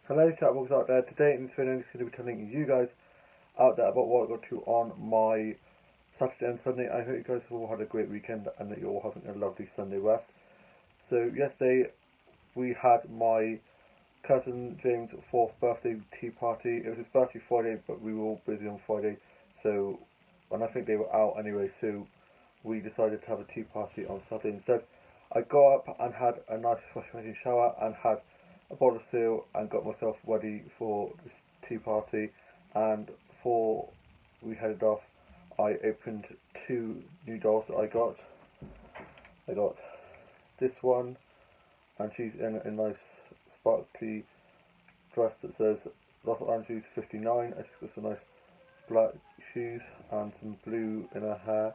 Hello chatbox out there. Today in this video I'm just going to be telling you guys out there about what I got to on my Saturday and Sunday. I hope you guys have all had a great weekend and that you're all having a lovely Sunday rest. So yesterday we had my cousin James' 4th birthday tea party. It was his birthday Friday, but we were all busy on Friday, and I think they were out anyway, so we decided to have a tea party on Saturday instead. I got up and had a nice refreshing shower and had a bottle of cereal and got myself ready for this tea party. And before we headed off, I opened two new dolls that I got. I got this one, and she's in a nice sparkly dress that says Los Angeles 59. She's got some nice black shoes and some blue in her hair.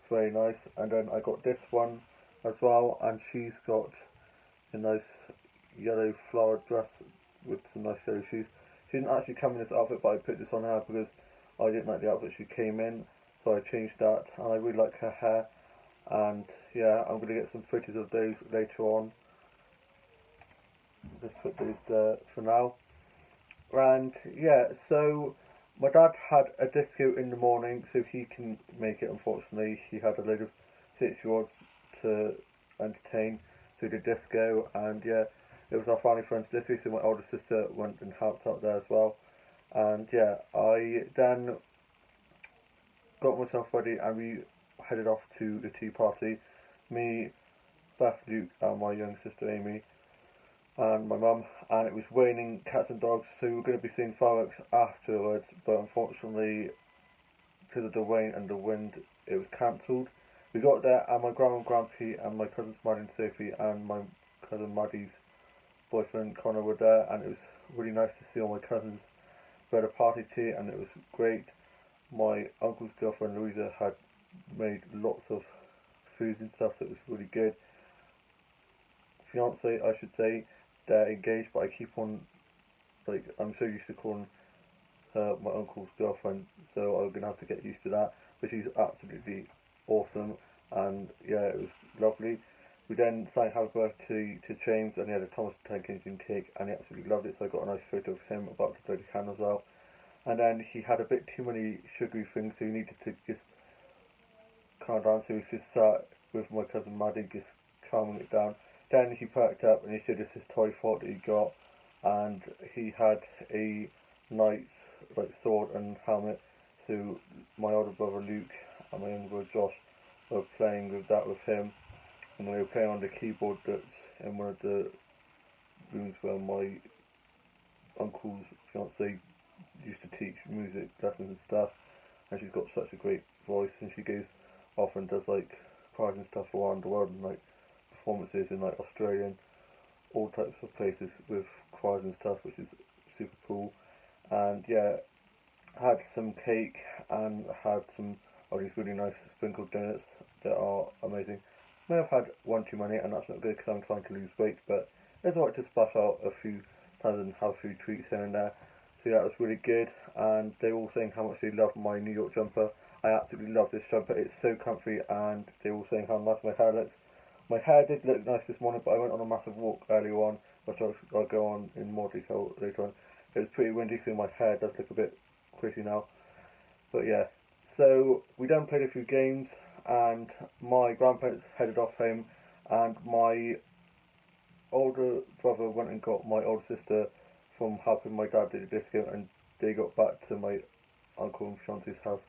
Very nice. And then I got this one as well, and she's got a nice yellow flowered dress with some nice yellow shoes. She didn't actually come in this outfit, but I put this on her because I didn't like the outfit she came in, so I changed that, and I really like her hair. And yeah, I'm going to get some photos of those later on. Just put those there for now. And yeah, so my dad had a disco in the morning, so he can make it. Unfortunately, he had a load of 6-year-olds to entertain through the disco, and yeah, it was our family friend's disco, so my older sister went and helped out there as well. And yeah, I then got myself ready and we headed off to the tea party. Me, Beth, Luke and my young sister Amy and my mum, and it was raining cats and dogs, so we were going to be seeing fireworks afterwards, but unfortunately because of the rain and the wind it was cancelled. We got there and my grandma and grandpa and my cousins Maddie and Sophie and my cousin Maddie's boyfriend Connor were there, and it was really nice to see all my cousins. We had a party tea and it was great. My uncle's girlfriend Louisa had made lots of food and stuff, so it was really good. Fiance, I should say, they're engaged, but I keep on, I'm so used to calling her my uncle's girlfriend, so I'm gonna have to get used to that. But she's absolutely awesome, and yeah, it was lovely. We then sang happy birthday to James, and he had a Thomas the Tank Engine cake, and he absolutely loved it, so I got a nice photo of him about to blow the candle as well. And then he had a bit too many sugary things, so he needed to just calm down, so he was just sat with my cousin Maddie, just calming it down. Then he perked up and he showed us his toy fort that he got, and he had a knight's sword and helmet, so my older brother Luke and my younger brother Josh were playing with that with him, and they were playing on the keyboard that's in one of the rooms where my uncle's fiance used to teach music lessons and stuff, and she's got such a great voice, and she goes off and does choirs and stuff around the world, and performances in Australia and all types of places with choirs and stuff, which is super cool. And yeah, had some cake and had some of these really nice sprinkled donuts that are amazing. May have had one too many, and that's not good because I'm trying to lose weight, but it's alright to splash out a few times and have a few treats here and there. So yeah, it was really good, and they were all saying how much they love my New York jumper. I absolutely love this jumper, it's so comfy, and they were all saying how nice my hair looks. My hair did look nice this morning, but I went on a massive walk earlier on, which I'll go on in more detail later on. It was pretty windy, so my hair does look a bit crazy now. But yeah, so we then played a few games, and my grandparents headed off home, and my older brother went and got my older sister from helping my dad do the disco, and they got back to my uncle and fiance's house,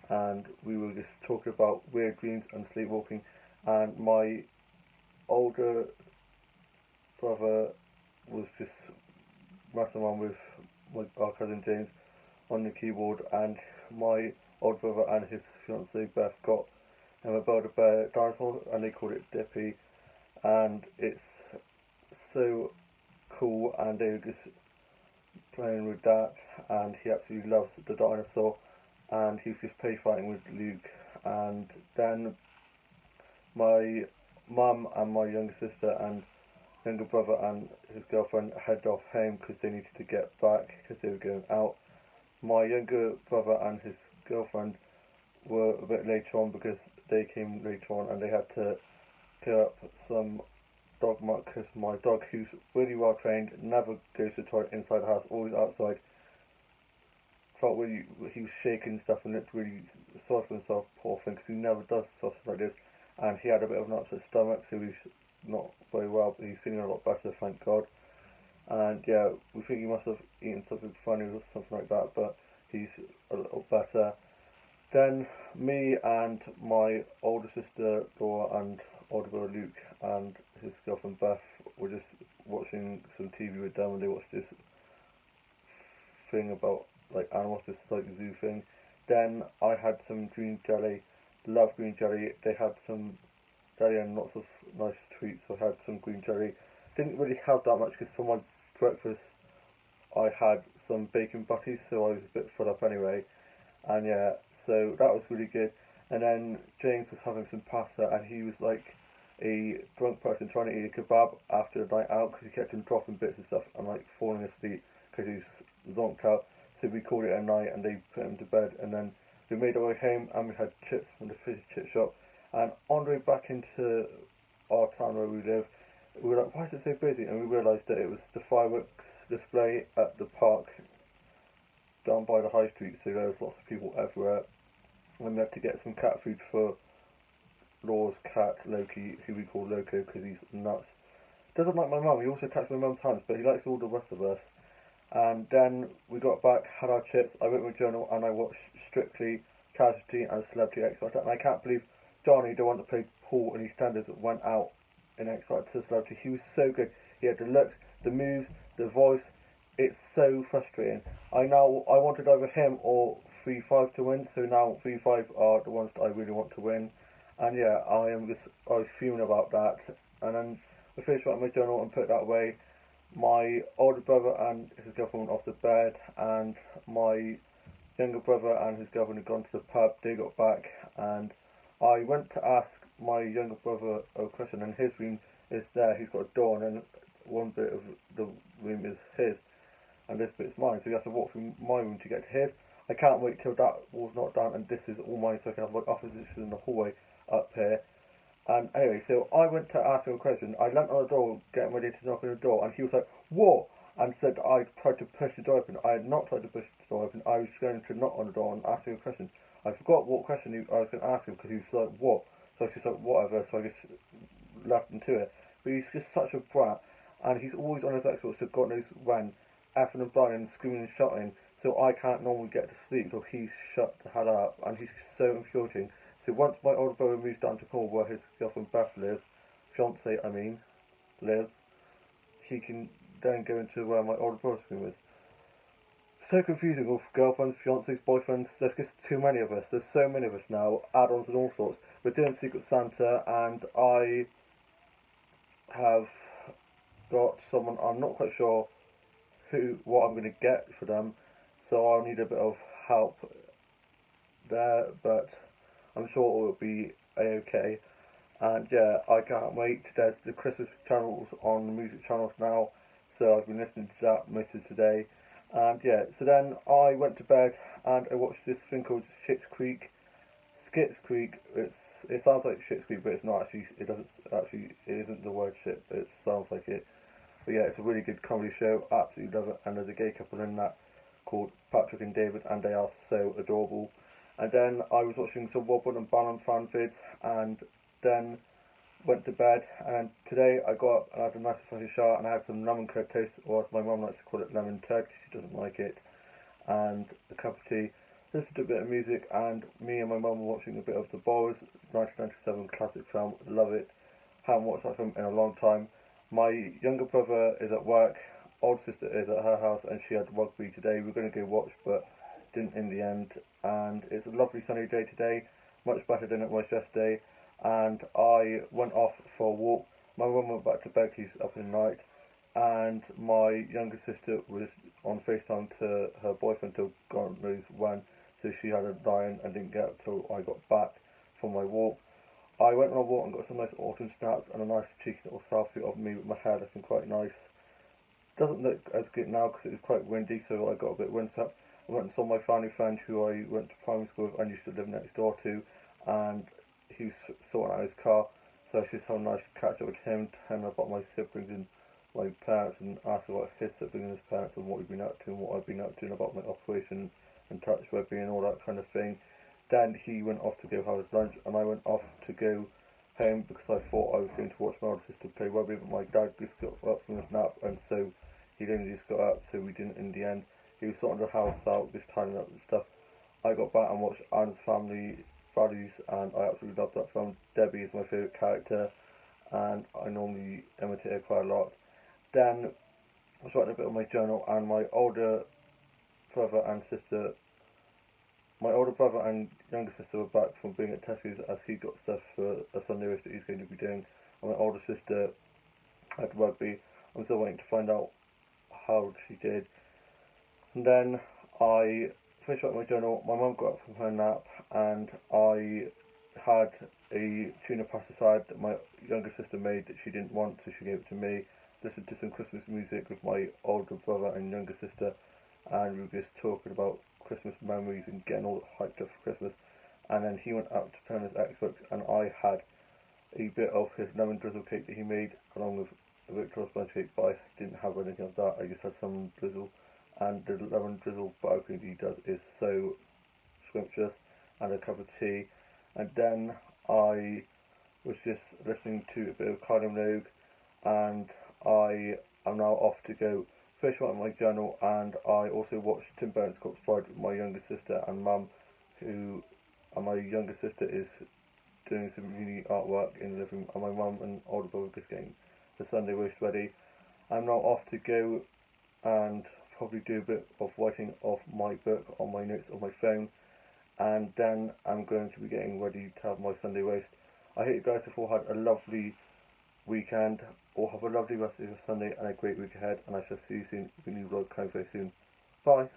and we were just talking about weird dreams and sleepwalking, and my older brother was just messing around with our cousin James on the keyboard, and my older brother and his fiancée Beth got him a Build-A-Bear dinosaur, and they called it Dippy, and it's so cool, and they were just playing with that, and he absolutely loves the dinosaur, and he was just play fighting with Luke. And then my mum and my younger sister and younger brother and his girlfriend headed off home because they needed to get back because they were going out. My younger brother and his girlfriend were a bit later on because they came later on and they had to clear up some dog Marcus, my dog, who's really well trained, never goes to the toilet inside the house, always outside. Felt really, he was shaking stuff and looked really sorry for himself, poor thing, because he never does stuff like this. And he had a bit of an upset stomach, so he's not very well, but he's feeling a lot better, thank God. And yeah, we think he must have eaten something funny or something like that, but he's a little better. Then me and my older sister Laura and older brother Luke and his girlfriend Beth were just watching some TV with them, and they watched this thing about like animals, this like zoo thing. Then I had some green jelly, love green jelly. They had some jelly and lots of nice treats. So I had some green jelly. Didn't really have that much because for my breakfast I had some bacon butties, so I was a bit full up anyway. And yeah, so that was really good. And then James was having some pasta, and he was like a drunk person trying to eat a kebab after the night out because he kept on dropping bits and stuff and like falling asleep because he's zonked out. So we called it a night, and they put him to bed. And then we made our way home, and we had chips from the fish chip shop. And on the way back into our town where we live, we were like, why is it so busy? And we realised that it was the fireworks display at the park down by the high street, so there was lots of people everywhere. And we had to get some cat food for Laura's cat, Loki, who we call Loco because he's nuts. Doesn't like my mum, he also attacks my mum's hands, but he likes all the rest of us. And then we got back, had our chips, I went with my journal, and I watched Strictly, Casualty and Celebrity X Factor. And I can't believe Johnny, the one that played Paul in EastEnders, went out in X Factor Celebrity. He was so good. He had the looks, the moves, the voice. It's so frustrating. I wanted either him or 3-5 to win, so now 3-5 are the ones that I really want to win. And yeah, I was fuming about that. And then I finished writing my journal and put it that away. My older brother and his girlfriend went off to bed, and my younger brother and his girlfriend had gone to the pub. They got back, and I went to ask my younger brother a question, and his room is there. He's got a door, and then one bit of the room is his, and this bit's mine. So he has to walk through my room to get to his. I can't wait till that wall's knocked down, and this is all mine, so I can have my offices in the hallway up here. And anyway, so I went to ask him a question. I leant on the door, getting ready to knock on the door, and he was like, "What?" And said I tried to push the door open. I had not tried to push the door open. I was going to knock on the door and ask him a question. I forgot what question I was going to ask him because he was like, "What?" So I was just like, "Whatever." So I just left him to it. But he's just such a brat, and he's always on his Xbox to God knows when, effing and blinding and screaming and shouting. So I can't normally get to sleep until he's shut the hell up, and he's so infuriating. So once my older brother moves down to Cornwall where his girlfriend Beth lives, fiance I mean, lives, he can then go into where my older brother's room is. So confusing with girlfriends, fiancés, boyfriends. There's just too many of us. There's so many of us now, add-ons and all sorts. We're doing Secret Santa, and I have got someone, I'm not quite sure what I'm going to get for them, so I'll need a bit of help there, but I'm sure it will be a-okay. And yeah, I can't wait. There's the Christmas channels on the music channels now, so I've been listening to that most of today. And yeah, so then I went to bed and I watched this thing called Schitt's Creek. Skits Creek. It sounds like Schitt's Creek, but it's not actually. It doesn't actually. It isn't the word shit, but it sounds like it. But yeah, it's a really good comedy show. Absolutely love it. And there's a gay couple in that called Patrick and David, and they are so adorable. And then I was watching some Wobbin and Bannon fan vids, and then went to bed. And today I got up and had a nice refreshing shower, and I had some lemon curd toast, or as my mum likes to call it, lemon turd, because she doesn't like it, and a cup of tea. Listened to a bit of music, and me and my mum were watching a bit of The Boys, 1997 classic film. Love it. Haven't watched that film in a long time. My younger brother is at work, old sister is at her house, and she had rugby today. We were going to go watch, but didn't in the end. And it's a lovely sunny day today, much better than it was yesterday. And I went off for a walk. My mum went back to bed, she's up in the night, and my younger sister was on FaceTime to her boyfriend till God knows when, so she had a line and didn't get up till I got back from my walk. I went on a walk and got some nice autumn snaps and a nice cheeky little selfie of me with my hair looking quite nice. Doesn't look as good now because it was quite windy, so I got a bit windswept. I went and saw my family friend who I went to primary school with and used to live next door to, and he was sorting out his car, So it's just how nice to catch up with him, tell him about my siblings and my parents, and ask about his siblings and his parents and what we've been up to and what I've been up to and about my operation and touch rugby and all that kind of thing. Then he went off to go have his lunch, and I went off to go home because I thought I was going to watch my older sister play rugby, but my dad just got up from his nap, and so he'd only just got up, so we didn't in the end. He was sorting the house out, just tidying up and stuff. I got back and watched Anne's Family Values, and I absolutely loved that film. Debbie is my favourite character, and I normally imitate her quite a lot. Then I was writing a bit on my journal, and my older brother and younger sister were back from being at Tesco's as he got stuff for a Sunday roast that he's going to be doing. And my older sister had rugby. I'm still waiting to find out how she did. And then I finished writing my journal. My mum got up from her nap, and I had a tuna pasta salad that my younger sister made that she didn't want, so she gave it to me. Listened to some Christmas music with my older brother and younger sister, and we were just talking about Christmas memories and getting all hyped up for Christmas. And then he went out to play on his Xbox, and I had a bit of his lemon drizzle cake that he made along with a Victoria's sponge cake, but I didn't have anything of that. I just had some drizzle, and the lemon drizzle buttercream he does is so scrumptious, and a cup of tea. And then I was just listening to a bit of Kylie Minogue, and I am now off to go finish writing my journal, and I also watched Tim Burton's Corpse Bride with my younger sister and mum, and my younger sister is doing some uni artwork in the living room, and my mum and older brother just getting the Sunday roast ready. I'm now off to go and probably do a bit of writing of my book on my notes on my phone, and then I'm going to be getting ready to have my Sunday roast. I hope you guys have all had a lovely weekend, or have a lovely rest of your Sunday and a great week ahead, and I shall see you soon with a new vlog coming very soon. Bye!